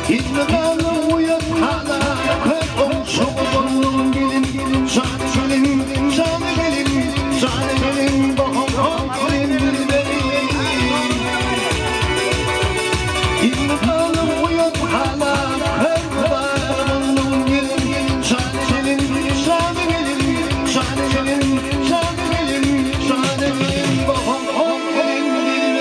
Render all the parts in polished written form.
İntikamım uyan hala komşum gelin gelin şahane gelin şahane gelin şahane gelin bahar gelin beni. İntikamım uyan hala komşum gelin gelin şahane gelin şahane gelin şahane gelin şahane gelin şahane gelin bahar gelin beni.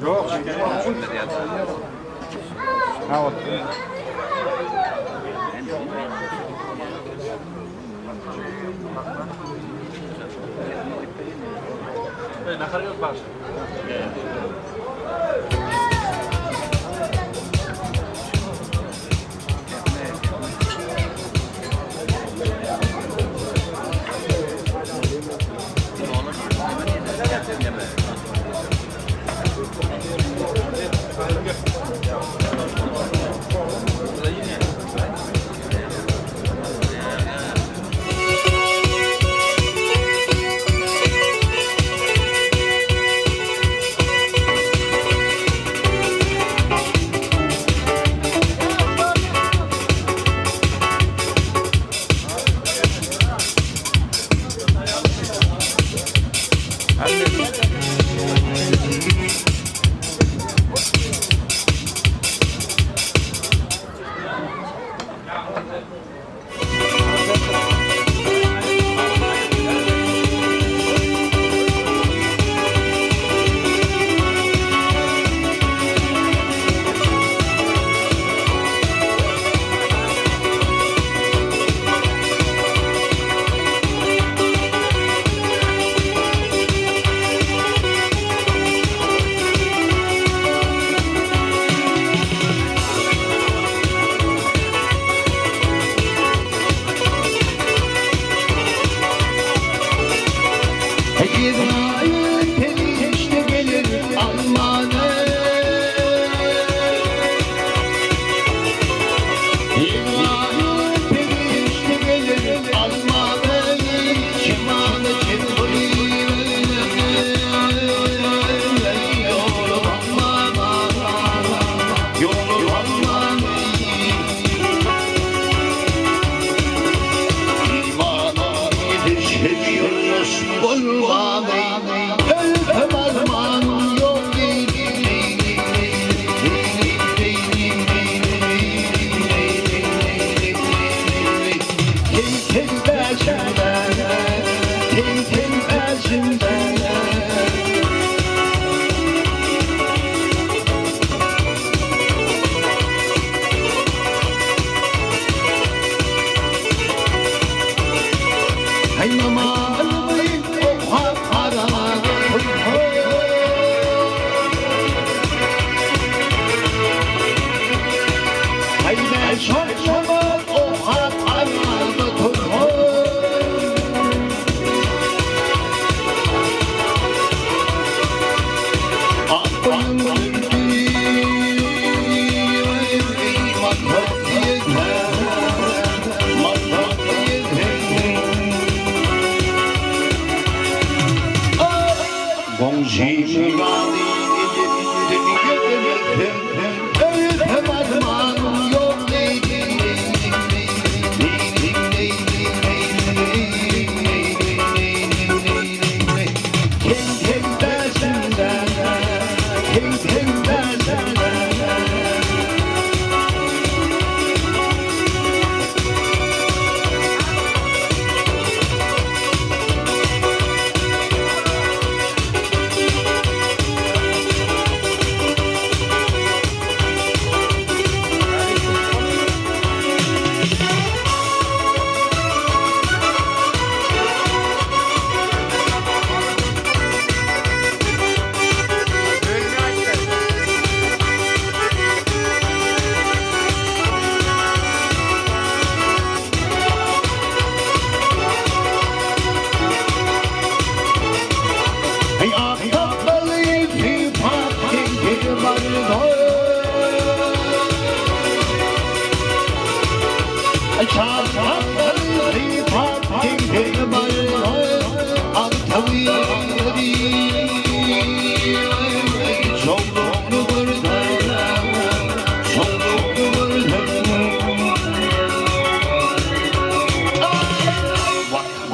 Yok. Ha o. Nahar yok baş.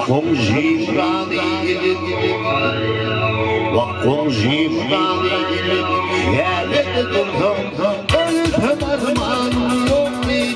وقم جبراني وقم جبراني يا لدرهم قلت مرمان يومي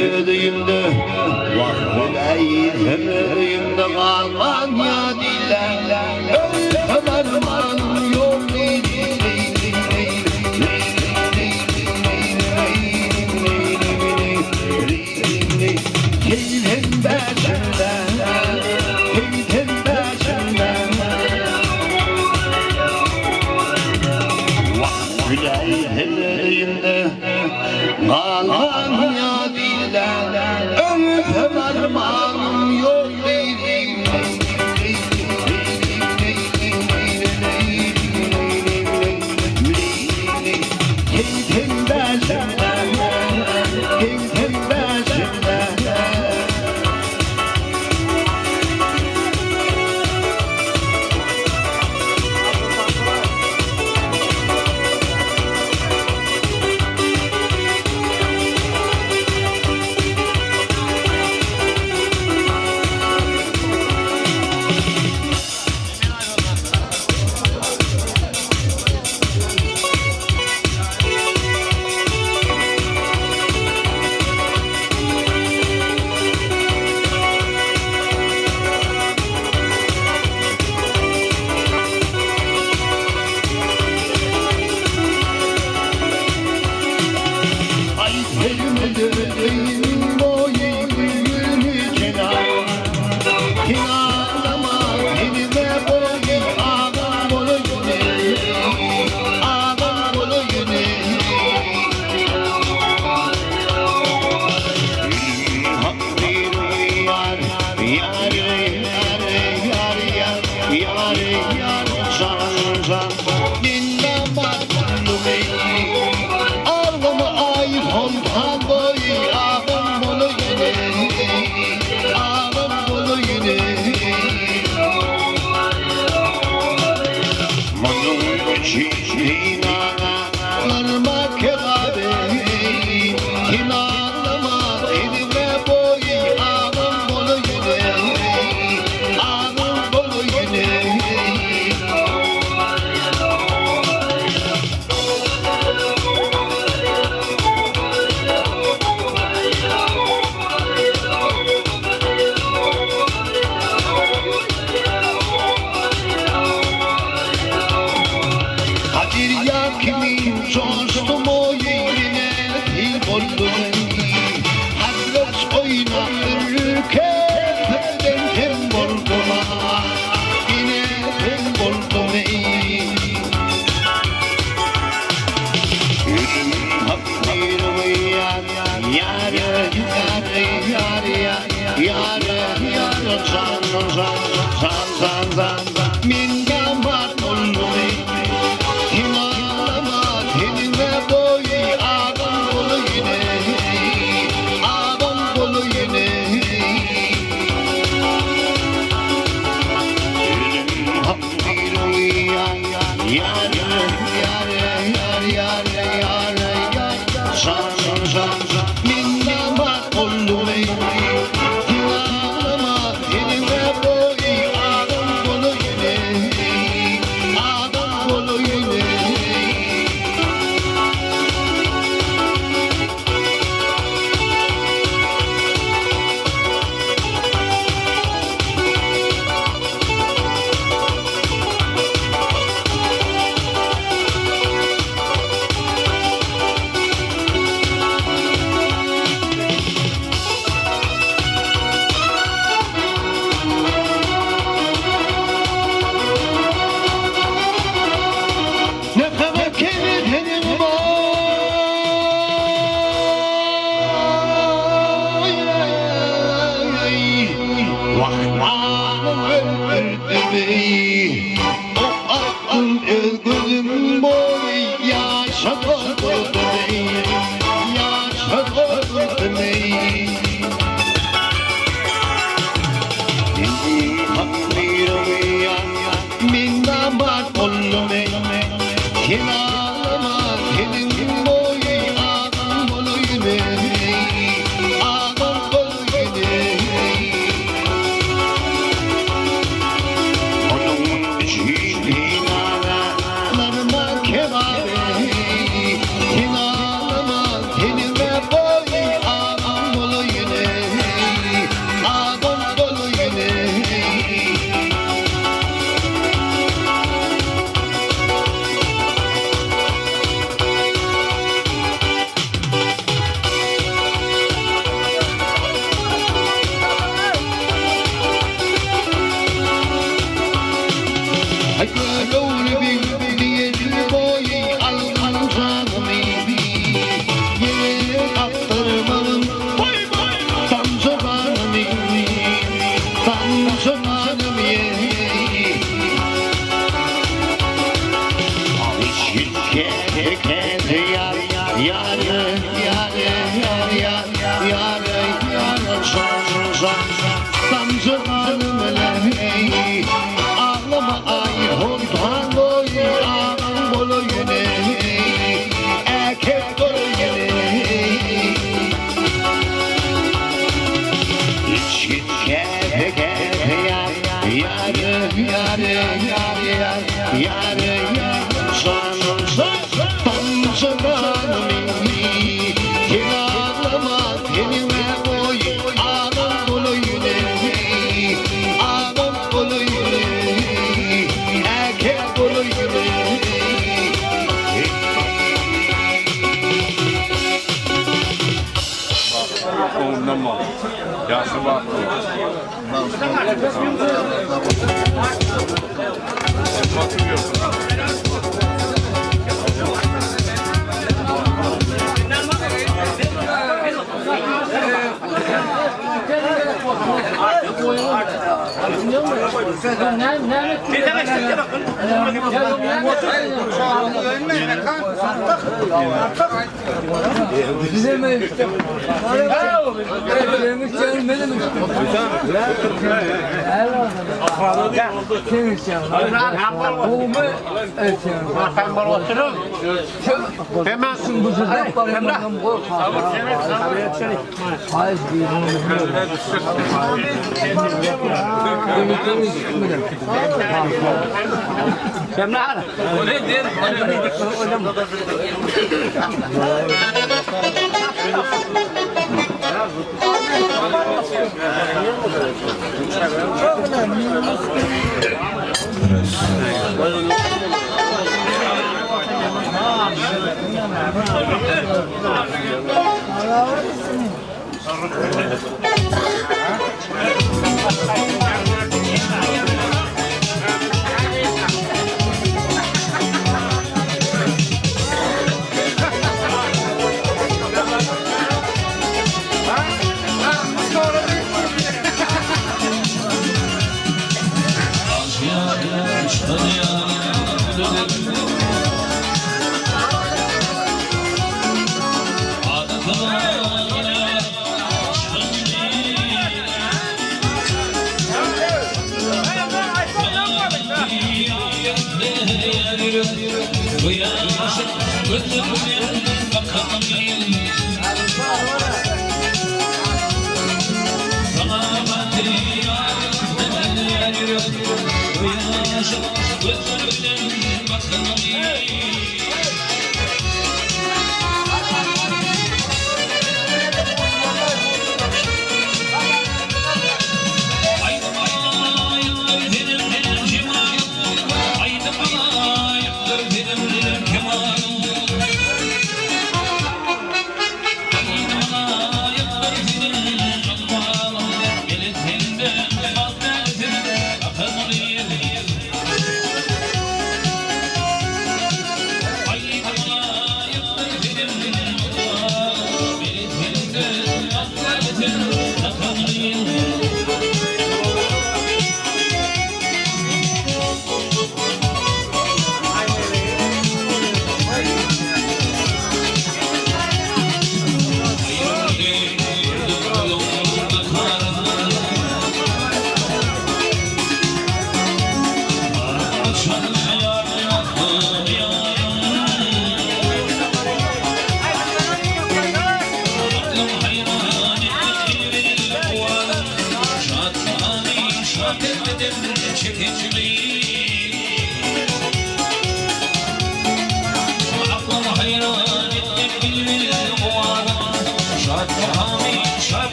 Ödüğümde ödüğümde kalman ya diller ömrüm yok keyfim başımda keyfim başımda ödüğümde kalman ya ömrüm armağanım yok değilim keyfim başımda keyfim başımda Rahmanım öldürdü o aklım gözüm boy yaşadı Ondan mı? Yaşı var. Bize mi? Yemiş canım benim. Kim içeceğim? Bu mu? Evet canım. Ben bana otururum. Hemen. Bu sefer paramdan kork. Hayır değil. Kemal. O ne der?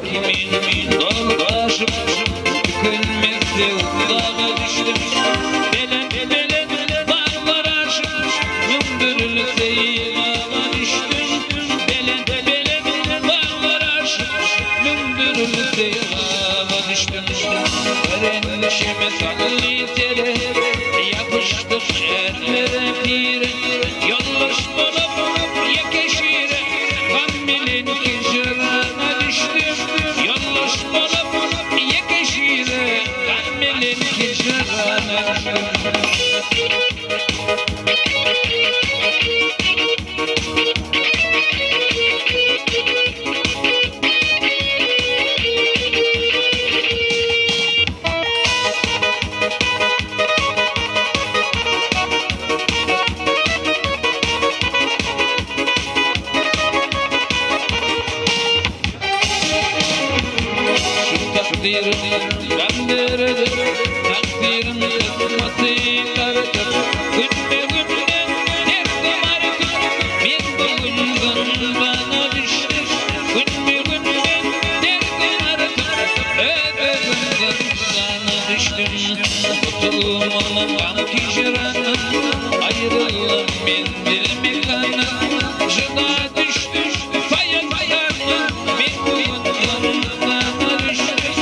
Kimin dalgaşım Gülmekte uzağa düştüm Belen dağlar aşık Gümbürlükte yılağa düştüm Belen dağlar aşık Gümbürlükte yılağa düştüm Öğrenmişime sallı tere Yapıştık erlere pire Yoldaş bulup yekeşire Kamilin kicirana düştüm Yoldaş bulup yekeşire Kamilin kicirana düştüm Takdirim kısmeti karıdır Gülme gülme derdim arıdır Bir bugünden bana düştü Gülme gülme derdim arıdır Öbüründen sana düştüm Tutulmanın kan kişiranın Ayrılım ben bilmekanın Jıda düştüm fayan fayanın Bir bugünden sana düştüm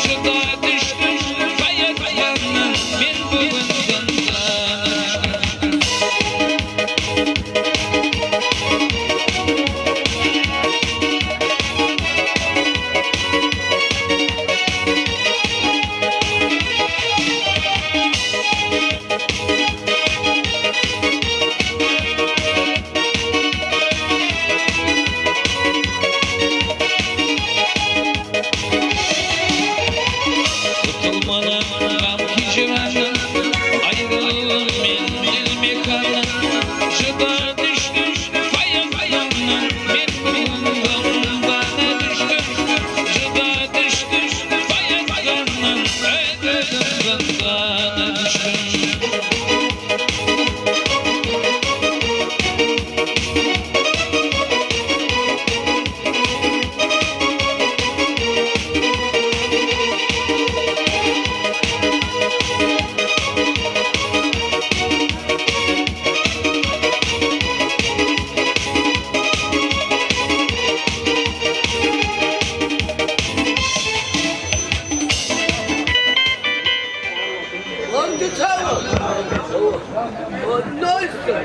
Jıda düştüm fayan fayanın Bir bugünden sana düştüm Tutulmanın gam hicranın Ayrılığın men bilmekanın Jıda düştüm fayan fayanın Bir bugünden bana düştüm Jıda düştüm fayan fayanın Öbüründen sana düştüm Lan geçer mi? O neyse.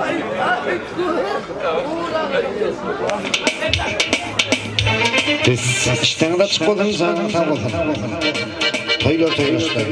Ay, ay, uğra. Siz işten de çıkmadınız zaten tamam. Toyla işte.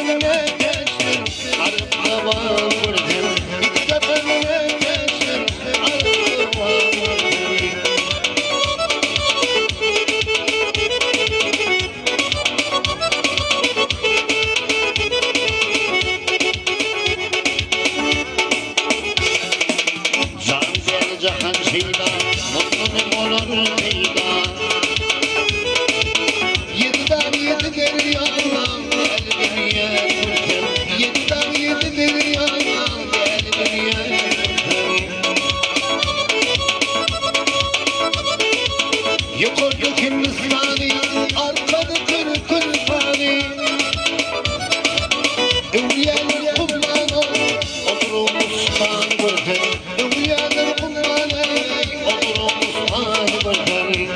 tepelere geçtim arıma vurdum. İki tepelere geçtim arıma vurdum. Can gelecek şeyda, mutluluk olur şeyda. Yediden yedi geliyor Allah'ım, kalbim yedim. Yediden yedi geliyor Allah'ım, kalbim yedim. Yukarıda Hindistani, arkada Kırgızstani. Evliyalar kullanı, oturumuzdan gördüm. Evliyalar kullanı, oturumuzdan gördüm.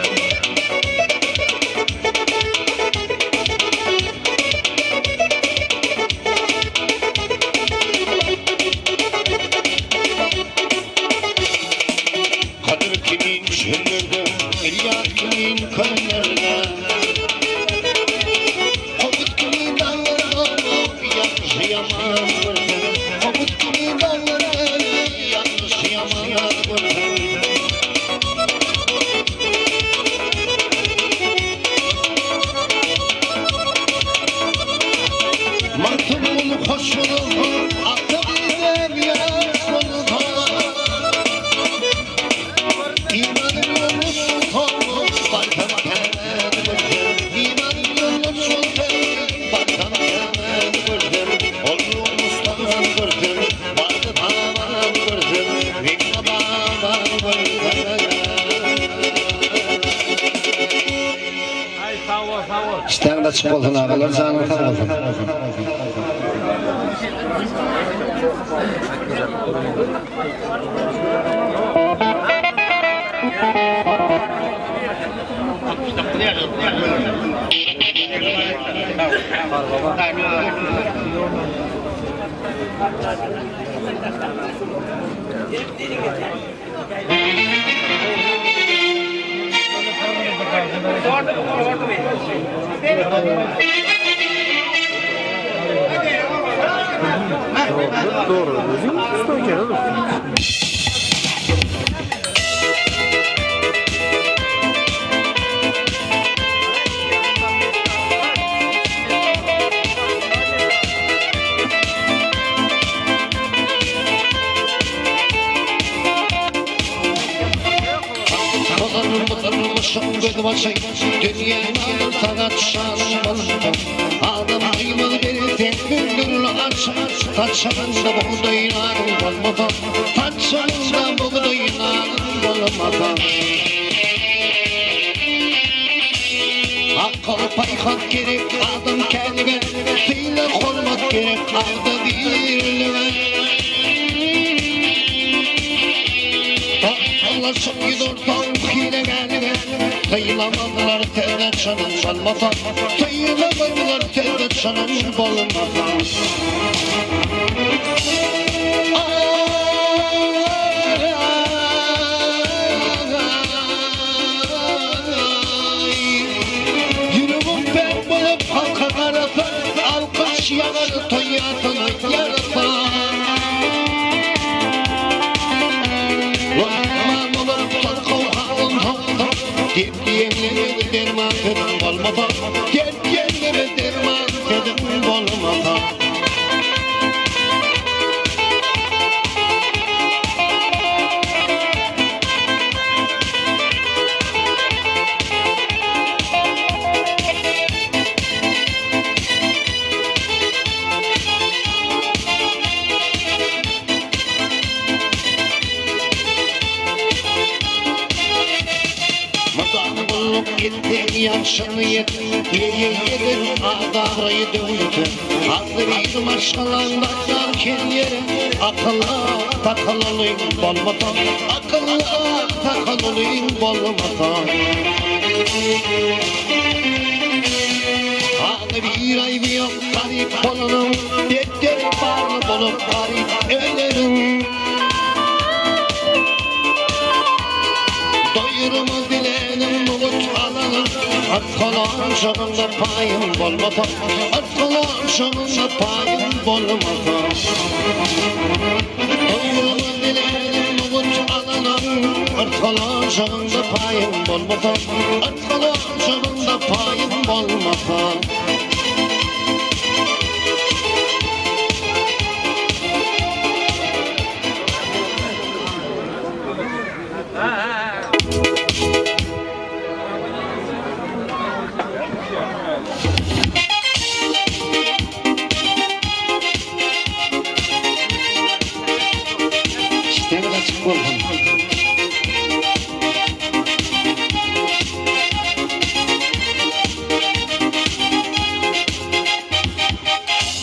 Kadir kimin şehirlerde, İlyas kimin köylerinde. Komut kimin dağlarda, yaşayamaz gördüm. Komut kimin dağlarda, yaşayamaz gördüm. Martımın hoşunu, aktabizem yaşını da. İmanım yolunu sonu, barkam kemen gördüm. İmanım yolunu sonu, barkam kemen gördüm. Oğlumuzdan gördüm, vardı tavan gördüm. Ringa baban gördüm. İşten de açık olsun ağalar, canım sağ olsun. Dünyanın sanatçılarım adam ayımı bir tekbirle aç taçlarında buğdaylar olmadan taçlarında buğdaylar olmadan akıl paykat gerek adam kendine değil olmak gerek arda birliğe Allah gidiyor hile geldi sayılamadılar telde canım çalmadan sayılamadılar telde canım bolmadan yüreğim ben bulup halka karata alkış yanar toyatını yarata Diyelim derman dedim olmadan Diyelim derman dedim olmadan Gittin yaşını yedin, yedin, adavrayı dövdün. Adlı bir maşalandan yere, akıllı takıl olayım bolmadan, akıllı takıl olayım bolmadan. Adı bir ay bir yok, garip olunum, detleri bağlı bulup garip ölürüm. Doyurumuz dilenim bulut alanım Arkalan şağında payım bolmasa Arkalan şağında payım bolmasa Oğlumu dilerim umut alanam Arkalan şağında payım bolmasa Arkalan şağında payım bolmasa İşten açık olun.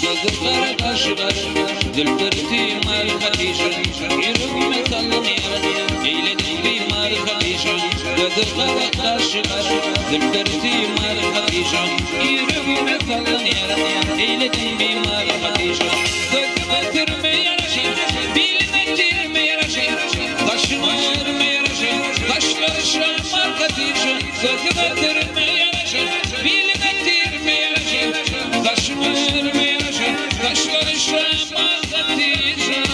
Gözlere kaşlar, dülpürtüyüm arkadaşım Yüreğime sallanıyor, eyledim bir arkadaşım Gözlere kaşlar, dülpürtüyüm arkadaşım Yüreğime sallanıyor, eyledim bir arkadaşım Gözüme türme yaraşır, bilime tirme yaraşır Taşıma örme yaraşır, taşları şam arkadaşım Gözüme türme yaraşır, bilime tirme yaraşır Taşıma örme yaraşır, taşları şam arkadaşım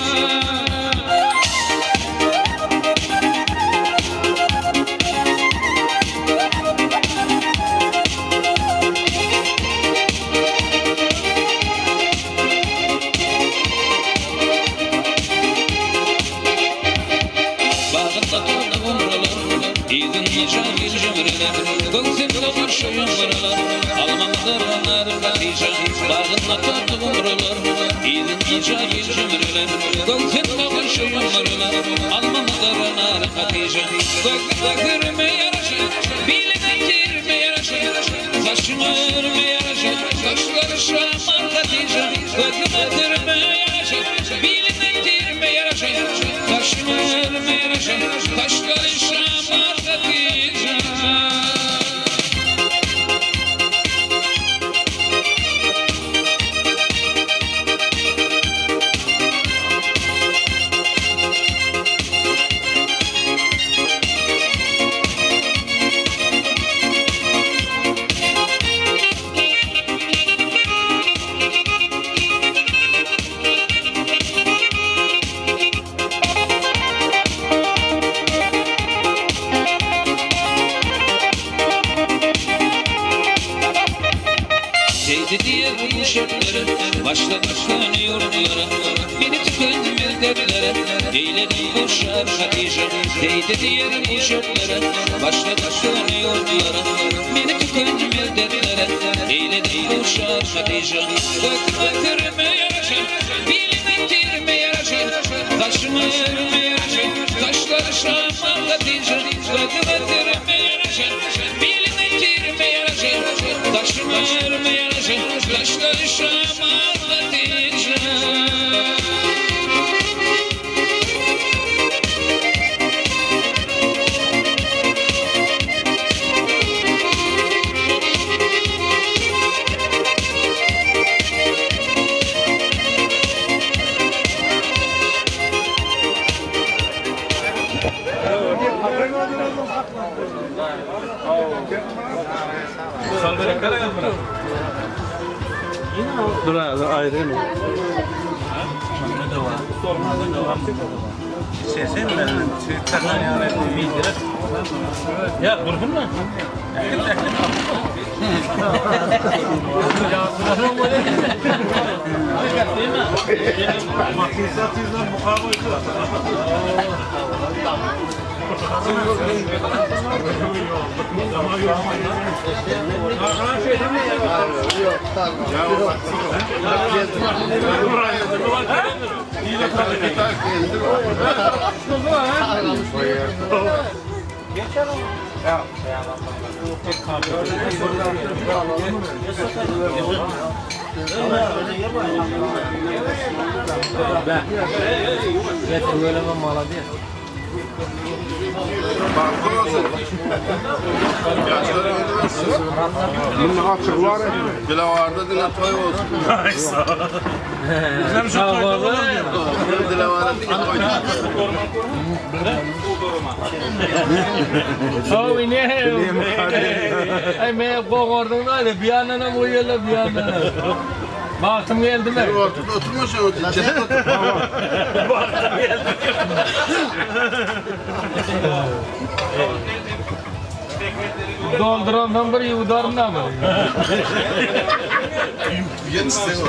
Bağında kaldı umralar, İzin nişan cümreler, Göksümde koşuyum buralar, Almamdır onlar kadişan. Bağında kaldı umralar, İzin nişan cümreler, Göksümde koşuyum buralar, Almamdır onlar kadişan. Göksüme kırme yaraşır, biline girme yaraşır, Taşıma örme yaraşır, taşları şam arkadaşım. Göksüme kırme yaraşır, biline girme yaraşır, Taşıma örme yaraşır, taşları şam arkadaşım. Değdi diye bu şartları, başladı yurtlara, beni tükenmez dertlere, eyledim bu şarkıcı. Değdi diye bu şartlara, başladı yurtlara, beni tükenmez dertlere, eyledim bu şarkıcı. Gökme kırme yaraşır, bilime tirme yaraşır, taşıma örme yaraşır, taşları şam arkadaşım. Gökme kırme yaraşır, bilime tirme yaraşır, taşıma örme yaraşır, taşları şam arkadaşım. Dur abi ayrı mı? Sesin ben Twitter'dan yani bildirir. Ya vurdun mu? Maksatıyla mukavaydı. Ben böyle mi maladı ya? Bakın olsun. Yaşları öldürürsün. Bunun açık var ya. Bile vardı dile toy olsun. Sağ ol. Dile vardı dile toy. Sağ ne? Ay me kokordun da bir yanına bu yerle bir yanına. Baktım geldi mi? Ortada oturmuş o. Ceset otur. Doldurandan bir yudarına mı? Yetişsin.